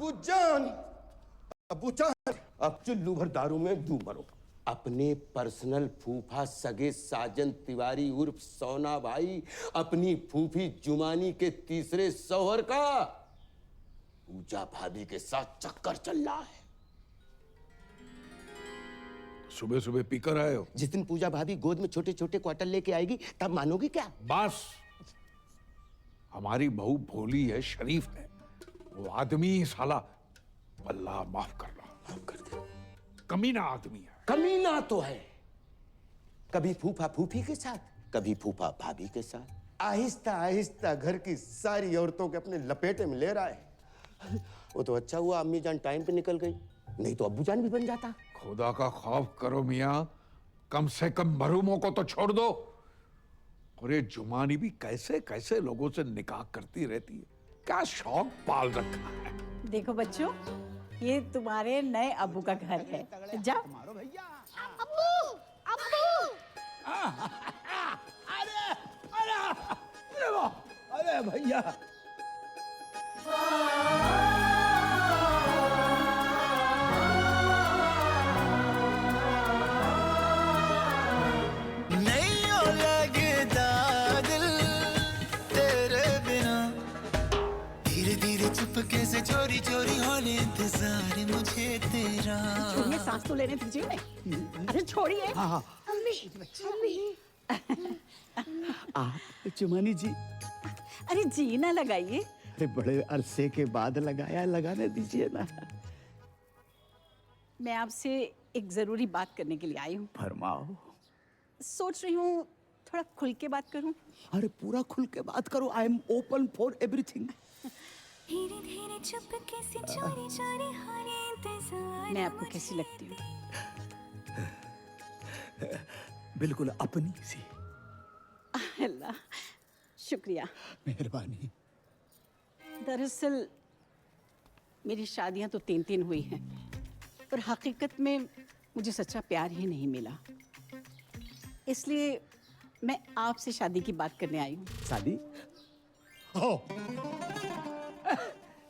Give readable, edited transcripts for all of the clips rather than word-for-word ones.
अब्बू जान, अब्बू जान, अब चुल्लू भर दारू में डूब मरो। अपने पर्सनल फूफा सगे साजन तिवारी उर्फ सोना भाई अपनी फूफी जुमानी के तीसरे शौहर का पूजा भाभी के साथ चक्कर चल रहा है। सुबह सुबह पीकर आए हो? जिस दिन पूजा भाभी गोद में छोटे छोटे क्वार्टर लेके आएगी तब मानोगे क्या? बस, हमारी बहू भोली है, शरीफ है, वो आदमी साला अल्लाह माफ कर रहा, माफ कर दे। कमीना आदमी है। कमीना तो है, कभी फूफा फूफी के साथ, कभी फूफा भाभी के साथ, आहिस्ता आहिस्ता घर की सारी औरतों के अपने लपेटे में ले रहा है। वो तो अच्छा हुआ अम्मी जान टाइम पे निकल गई, नहीं तो अब्बू जान भी बन जाता। खुदा का खौफ करो मियां, कम से कम मरूमों को तो छोड़ दो। और ये जुमानी भी कैसे कैसे लोगों से निकाह करती रहती है, क्या शौक पाल रखा है। देखो बच्चों, ये तुम्हारे नए अब्बू का घर है। जा। अब्बू, अब्बू। अरे भैया, चुपके से चोरी चोरी होने इंतजार मुझे तेरा। छोड़िए, सांस तो लेने दीजिए उन्हें। अरे छोड़िए। अम्मी, अम्मी। आप जुमानी जी, अरे जी ना लगाइए। अरे बड़े अरसे के बाद लगाया, लगाने दीजिए ना। मैं आपसे एक जरूरी बात करने के लिए आई हूँ। फरमाओ। सोच रही हूँ थोड़ा खुल के बात करूँ। अरे पूरा खुल के बात करो, I am open for everything. धीरे धीरे चुपके से चोरी चोरी होने इंतजार। मैं आपको कैसी लगती हूँ? बिल्कुल अपनी सी। अल्लाह, शुक्रिया। मेहरबानी। दरअसल मेरी शादियां तो 3 हुई हैं, पर हकीकत में मुझे सच्चा प्यार ही नहीं मिला। इसलिए मैं आपसे शादी की बात करने आई हूँ। शादी? हो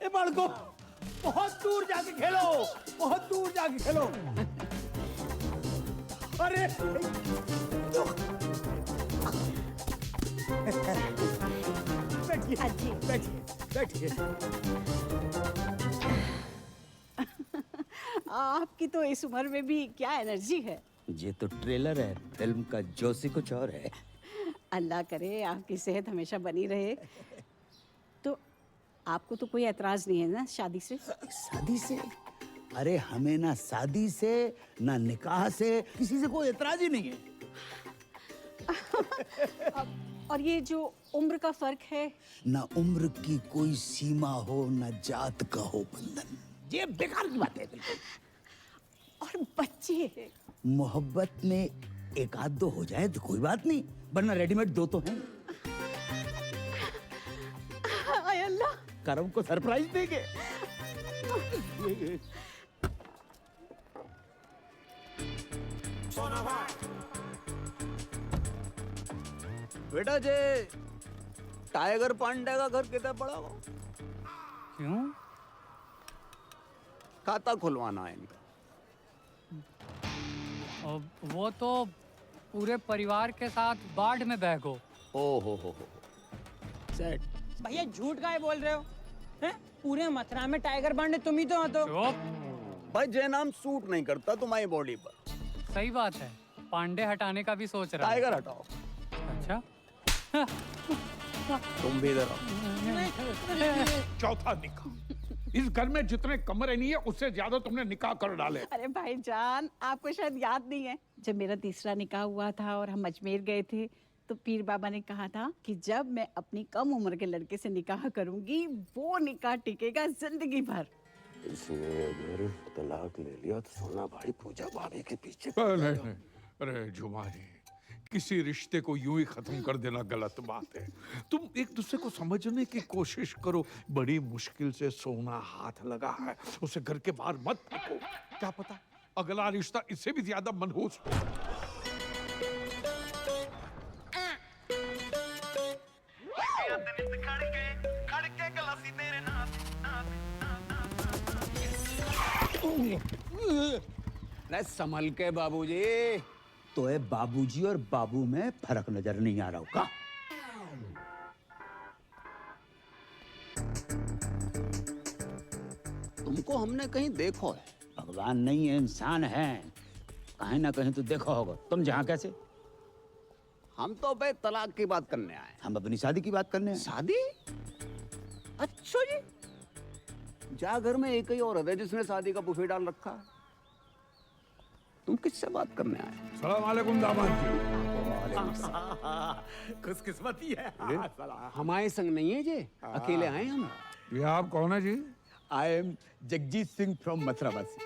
ए बालको, बहुत दूर जाके खेलो, बहुत दूर जाके खेलो। अरे बैठिए, बैठिए, बैठिए। आपकी तो इस उम्र में भी क्या एनर्जी है। ये तो ट्रेलर है फिल्म का, जोशी कुछ और है। अल्लाह करे आपकी सेहत हमेशा बनी रहे। तो आपको तो कोई एतराज नहीं है ना शादी से? शादी से? अरे हमें ना शादी से ना निकाह से किसी से कोई एतराज ही नहीं है। और ये जो उम्र का फर्क है? ना उम्र की कोई सीमा हो, ना जात का हो बंधन। ये बेकार की बात है बिल्कुल। और बच्चे? मोहब्बत में एक आध दो हो जाए तो कोई बात नहीं, वरना रेडीमेड 2 तो हैं। आय अल्लाह, करम को सरप्राइज देंगे। बेटा जे टाइगर पांडे का घर कितना बड़ा हो? क्यों? खाता खुलवाना है इनका। वो तो पूरे परिवार के साथ बाढ़ में बह गो। ओ हो। सेट। भैया झूठ काहे बोल रहे हो? हैं? पूरे मथुरा में टाइगर बांड तुम ही तो हो। तो चुप। भाई जे नाम सूट नहीं करता तुम्हारी बॉडी पर। सही बात है, पांडे हटाने का भी सोच रहा है। टाइगर हटाओ। अच्छा। तुम भी इधर आओ। चौथा निकाह। इस घर में जितने कमरे नहीं है उससे ज्यादा तुमने निकाह कर डाले। अरे भाईजान, आपको शायद याद नहीं है, जब मेरा तीसरा निकाह हुआ था और हम अजमेर गए थे तो पीर बाबा ने कहा था कि जब मैं अपनी कम उम्र के लड़के से निकाह करूंगी वो निकाह टिकेगा जिंदगी भर। इसने अगर तलाक ले लिया तो सोना भाई पूजा भाभी के पीछे। नहीं। अरे जुमानी, किसी रिश्ते को यूं ही खत्म कर देना गलत बात है। तुम एक दूसरे को समझने की कोशिश करो। बड़ी मुश्किल से सोना हाथ लगा है, उसे घर के बाहर मत फेंको। क्या पता अगला रिश्ता इससे भी ज्यादा मनहूस हो। अरे संभल के बाबूजी। तो है बाबूजी और बाबू में फर्क नजर नहीं आ रहा होगा। तुमको हमने कहीं देखो है। भगवान नहीं है, इंसान है। कहीं ना कहीं तो देखा होगा। तुम जहाँ कैसे? हम तो भाई तलाक की बात करने आए। हम अपनी शादी की बात करने आए। शादी? अच्छा जी। जा घर में एक ही औरत है जिसने शादी का बुफे डाल रखा है। तुम किससे बात करने आए? सलाम वालेकुम दामाद जी। खुशकिस्मती है। हमारे संग नहीं है जे, अकेले आए हम। ये आप कौन है जी? I am Jagjit Singh from मथुराबासी।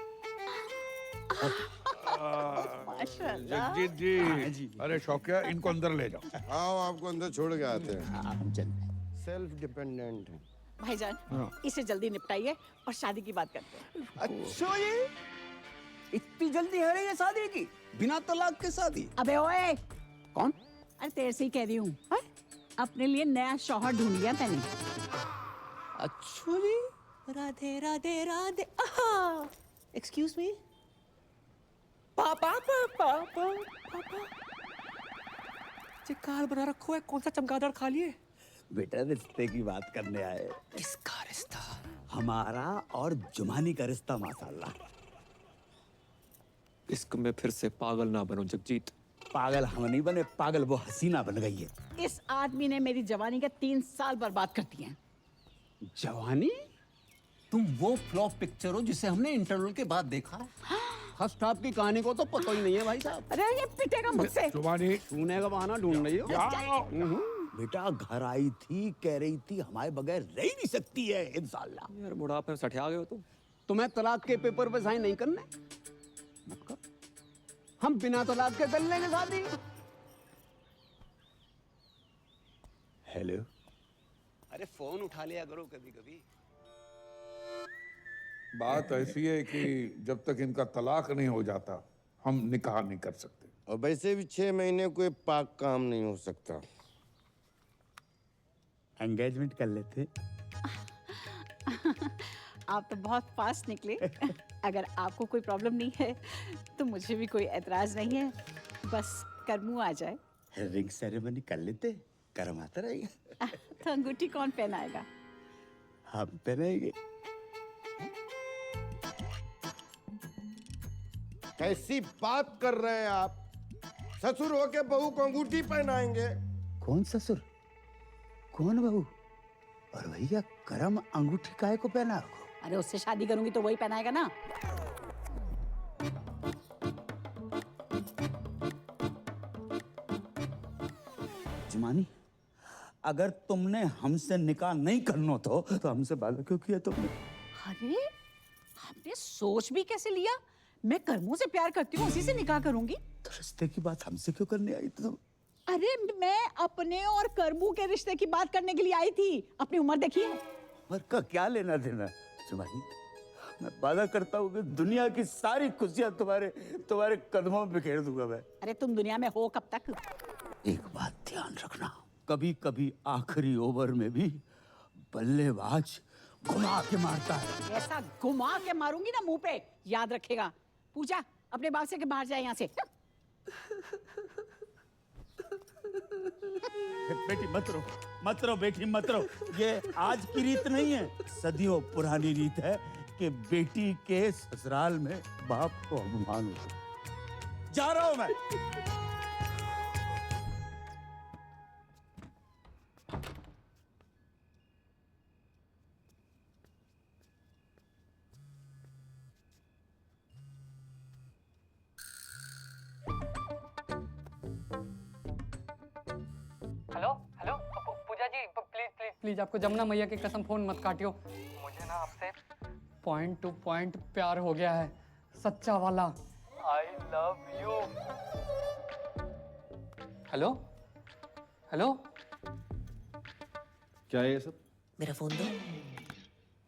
जगजीत जी। अरे शौकिया, इनको अंदर ले जाओ। आओ, आपको अंदर छोड़ के आते हैं। हम चलते हैं। सेल्फ डिपेंडेंट है। भाईजान, इसे जल्दी निपटाइए और शादी की बात करते हैं। अच्छा ये इतनी जल्दी है ये शादी की, बिना तलाक के शादी? अबे ओए, कौन? अरे तेरे से ही कह रही हूँ। अपने लिए नया शौहर ढूंढ लिया मैंने। अच्छा जी। राधे राधे राधे। Excuse me. पापा पापा पापा ये कार बना रखो है, कौन सा चमगादड़ खा लिए? बेटा रिश्ते की बात करने आए। किसका रिश्ता? हमारा और जुमानी का रिश्ता माशाल्लाह। इश्क में फिर से पागल ना बनो जगजीत। पागल हम नहीं बने, पागल वो हसीना बन गई है। इस आदमी ने मेरी जवानी के 3 साल बर्बाद कर दिए हैं। जवानी? तुम वो फ्लॉप पिक्चर हो जिसे हमने इंटरवल के बाद देखा है। फर्स्ट हाफ की कहानी को तो पता ही नहीं है भाई साहब। अरे ये पिटेगा मुझसे। जुबानी छूने का बहाना ढूंढ रही हो। बेटा घर आई थी, कह रही थी हमारे बगैर रह ही नहीं सकती है इंशाल्लाह। यार बुढ़ापे में सठिया गए हो तुम। तुम्हें तलाक के पेपर पे साइन नहीं करने? मत कर। हम बिना तलाक के कर लेंगे शादी। हेलो। अरे फोन उठा लिया करो कभी कभी। बात ऐसी है कि जब तक इनका तलाक नहीं हो जाता, हम निकाह नहीं कर सकते। और वैसे भी 6 महीने कोई पाक काम नहीं हो सकता। एंगेजमेंट कर लेते। आप तो बहुत फास्ट निकले। अगर आपको कोई प्रॉब्लम नहीं है तो मुझे भी कोई एतराज नहीं है, बस करमू आ जाए। रिंग सेरेमनी कर लेते, कर्म आता रहेगा। तो अंगूठी कौन पहनाएगा? हम पहनेंगे। कैसी बात कर रहे हैं आप? ससुर होके बहू को अंगूठी पहनाएंगे? कौन ससुर, कौन बहू? और भैया करम अंगूठी काहे को पहना? अरे उससे शादी करूंगी तो वही पहनाएगा ना। जुमानी, अगर तुमने हमसे निकाह नहीं करना तो हमसे वादा क्यों किया तुमने? अरे आपने सोच भी कैसे लिया? मैं करमू से प्यार करती हूँ, उसी से निकाह करूंगी। तो रिश्ते की बात हमसे क्यों करने आई तुम? अरे मैं अपने और करमू के रिश्ते की बात करने के लिए आई थी। अपनी उम्र देखिए। उम्र का क्या लेना देना? जुमानी, मैं वादा करता हूँ कि दुनिया की सारी खुशियां तुम्हारे कदमों में बिखेर दूंगा मैं। अरे तुम दुनिया में हो कब तक? एक बात ध्यान रखना, कभी कभी आखिरी ओवर में भी बल्लेबाज घुमा के मारता है। ऐसा घुमा के मारूंगी ना मुंह पे, याद रखेगा। पूजा, अपने बाल से के बाहर जाए यहाँ से। बेटी मत रो बेटी मत रो। ये आज की रीत नहीं है, सदियों पुरानी रीत है कि बेटी के ससुराल में बाप को अपमान हो। जा रहा हूं मैं। Hello hello Pooja ji, please please please, आपको जमुना मैया की कसम फोन मत काटियो। मुझे ना आपसे पॉइंट टू पॉइंट प्यार हो गया है, सच्चा वाला। I love you. Hello hello, क्या है ये सब? मेरा फोन दो।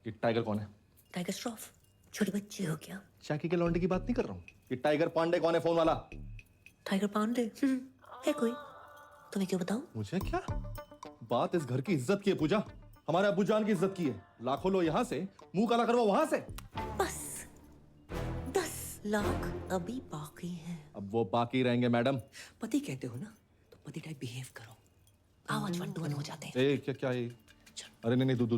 ये टाइगर कौन है? टाइगर श्रॉफ, छोटी बच्ची हो क्या? चाकी के लौंडे की बात नहीं कर रहा हूँ। ये टाइगर पांडे कौन है फोन वाला? टाइगर पांडे है कोई? तुम्हें क्यों बताऊं? मुझे क्या? बात इस घर की इज्जत की है पूजा, हमारे अब्बू जान की इज्जत की है। लाखों लोग यहाँ से मुंह काला करवा वहां से। बस लाख अभी बाकी हैं। अब वो बाकी रहेंगे मैडम। पति कहते हो ना, तो पति टाइप बिहेव करो। आओ आज 1 to 1 हो जाते हैं। ए क्या ये? अरे नहीं दूध।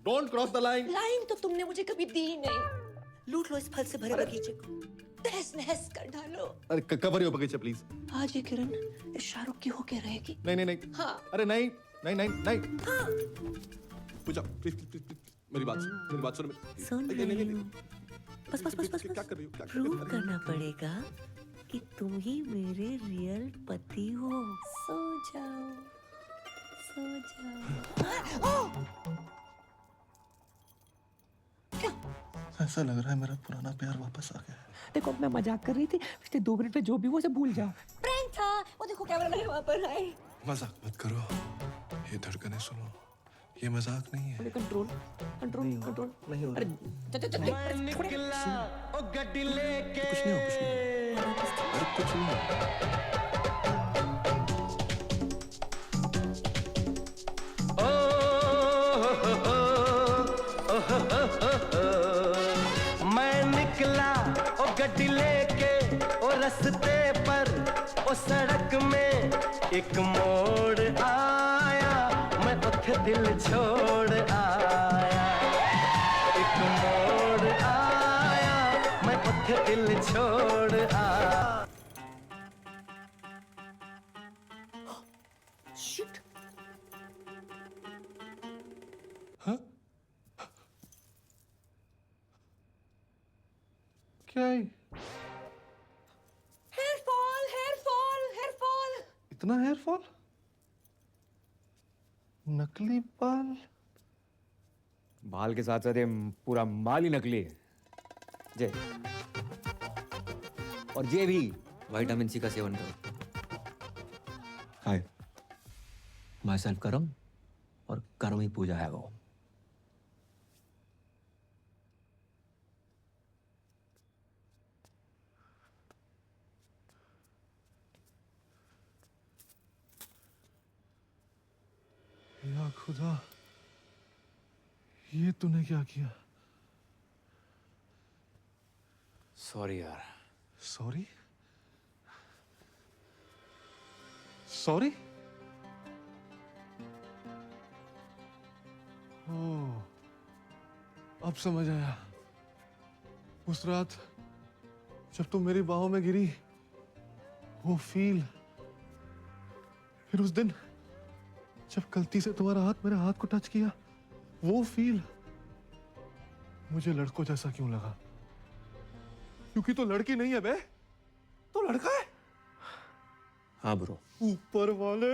Don't cross the line. Line तो तुमने मुझे कभी दी नहीं। लूट लो इस फल से भरे बगीचे को, तहस नहस कर डालो। अरे कवर यो बगीचा प्लीज। आज ये किरण इस शाहरुख की होके रहेगी। नहीं। हाँ। अरे नहीं। हाँ। पूजा प्लीज मेरी बात सुन। सुन रही हूँ। बस क्या कर रही हो? प्रूव करना पड़ेगा कि तुम ही मेरे रियल पति हो। सो जाओ। ऐसा लग रहा है मेरा पुराना प्यार वापस आ गया है। देखो मैं मजाक कर रही थी, पिछले 2 मिनट में जो भी हुआ उसे भूल जाओ। प्रैंक था। वो देखो कैमरा मैन वहां पर आए। मजाक मत करो, ये धड़कनें सुनो, ये मजाक नहीं है। कंट्रोल नहीं हो अरे कुछ नहीं हो। अरे कुछ नहीं हो। मैं निकला ओ गड्डी लेके ओ रस्ते पर ओ सड़क में एक मोड़ आया, मैं उठे दिल छोड़ आया। एक मोड़ आया, मैं उठे दिल छोड़ आया। शिट। क्या है? Hair fall. इतना हेयर फॉल? नकली बाल? बाल के साथ साथ ये पूरा माल ही नकली है। जय और जे भी विटामिन सी का सेवन करो। हाय, माई सेल्फ करम और कर्म ही पूजा है वो। या खुदा, ये तूने क्या किया? सॉरी यार। सॉरी? ओह, अब समझ आया। उस रात जब तुम मेरी बाहों में गिरी, वो फील, फिर उस दिन जब गलती से तुम्हारा हाथ मेरे हाथ को टच किया, वो फील मुझे लड़कों जैसा क्यों लगा? क्योंकि तो लड़की नहीं है बे, तो लड़का है। हाँ ब्रो। ऊपर वाले,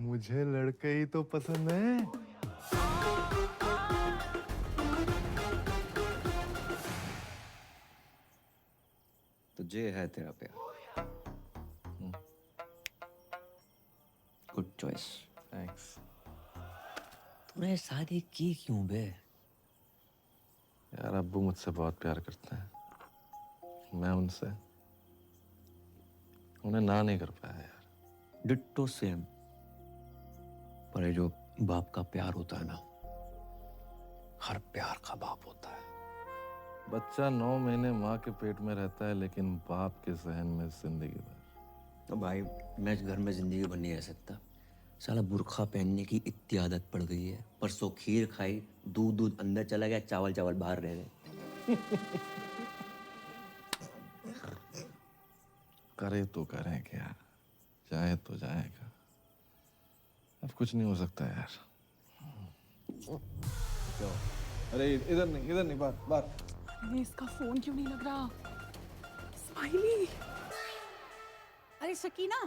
मुझे लड़के ही तो पसंद है। तो ये है तेरा प्यार। Good choice. थैंक्स। तूने शादी की क्यों बे? यार अब्बू मुझसे बहुत प्यार करते हैं, मैं उनसे उन्हें ना नहीं कर पाया यार। Ditto same. पर ये जो बाप का प्यार होता है ना, हर प्यार का बाप होता है। बच्चा 9 महीने माँ के पेट में रहता है, लेकिन बाप के सहन में जिंदगी भर। तो भाई मैं इस घर में जिंदगी भर नहीं रह सकता। साला बुर्खा पहनने की इतनी आदत पड़ गई है। परसों खीर खाई, दूध अंदर चला गया, चावल बाहर रह गए। करे तो करें क्या, जाए तो जाएगा। अब कुछ नहीं हो सकता यार। अरे इधर नहीं, बाहर। अरे इसका फोन क्यों नहीं लग रहा? स्माइली। अरे सकीना,